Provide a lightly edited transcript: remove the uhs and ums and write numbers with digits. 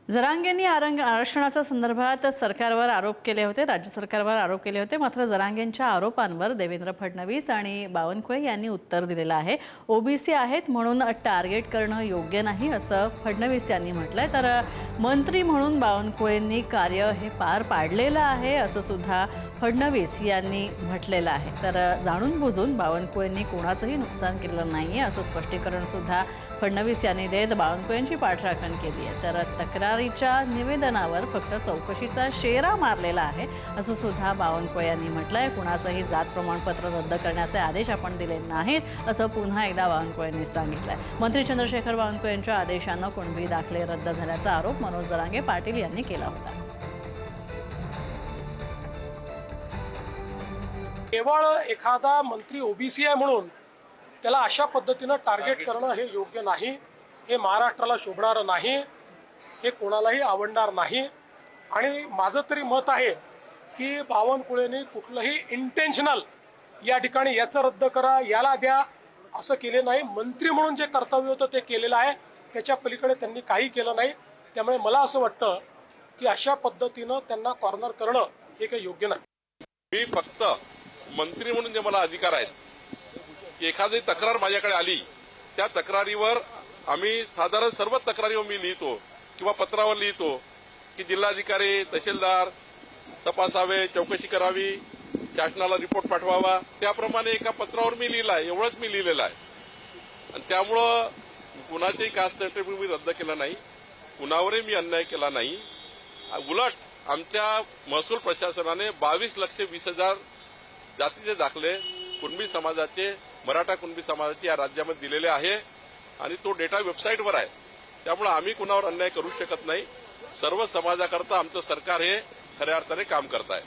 जरांगेंनी आरक्षणाच्या संदर्भात सरकारवर आरोप केले होते, राज्य सरकारवर आरोप केले होते. मात्र जरांगेंच्या आरोपांवर देवेंद्र फडणवीस आणि बावनकुळे यांनी उत्तर दिलेलं आहे. ओबीसी आहेत म्हणून टार्गेट करणं योग्य नाही असं फडणवीस यांनी म्हटलंय. तर मंत्री म्हणून बावनकुळेंनी कार्य हे पार पाडलेलं आहे असं सुद्धा फडणवीस यांनी म्हटलेलं आहे. तर जाणून बुजून बावनकुळेंनी कोणाचंही नुकसान केलेलं नाहीये असं स्पष्टीकरण सुद्धा फडणवीस यांनी देत बावनकुळेंची पाठराखण केली आहे. तर तक्रारीच्या निवेदनावर फक्त चौकशीचा शेरा मारलेला आहे असं सुद्धा बावनकुळे यांनी म्हटलंय. कुणाचंही जात प्रमाणपत्र रद्द करण्याचे आदेश आपण दिले नाहीत असं पुन्हा एकदा बावनकुळेंनी सांगितलंय. मंत्री चंद्रशेखर बावनकुळे यांच्या आदेशानं कुणबी दाखले रद्द झाल्याचा आरोप मनोज जरांगे पाटील यांनी केला होता. केवळ एखादा मंत्री ओबीसी आहे म्हणून त्याला अशा पद्धतीनं टार्गेट करणं हे योग्य नाही. हे महाराष्ट्राला शोभणारं नाही, हे कोणालाही आवडणार नाही. आणि माझं तरी मत आहे की बावनकुळेंनी कुठलंही इंटेन्शनल या ठिकाणी याचं रद्द करा, याला द्या असं केले नाही. मंत्री म्हणून जे कर्तव्य होतं ते केलेलं आहे, त्याच्या पलीकडे त्यांनी काही केलं नाही. त्यामुळे मला असं वाटतं की अशा पद्धतीनं त्यांना कॉर्नर करणं हे काही योग्य नाही. मी फक्त मंत्री म्हणून जे मला अधिकार आहेत की एखादी तक्रार माझ्याकडे आली त्या तक्रारीवर आम्ही साधारण सर्व तक्रारीवर मी लिहितो किंवा पत्रावर लिहितो की जिल्हाधिकारी तहसीलदार तपासावे, चौकशी करावी, शासनाला रिपोर्ट पाठवावा. त्याप्रमाणे एका पत्रावर मी लिहिलं आहे, एवढंच मी लिहिलेलं आहे. आणि त्यामुळं कुणाचेही कास्ट सर्टिफिकेट मी रद्द केलं नाही, कुणावरही मी अन्याय केला नाही. उलट आमच्या महसूल प्रशासनाने 22,20,000 जातीचे दाखले कुणबी समाजाचे, मराठा कुणबी समाजाचे या राज्यामध्ये दिलेले आहे आणि तो डेटा वेबसाईटवर आहे. त्यामुळे आम्ही कुणावर अन्याय करू शकत नाही. सर्व समाजाकरता आमचं सरकार हे खऱ्या अर्थाने काम करत आहे.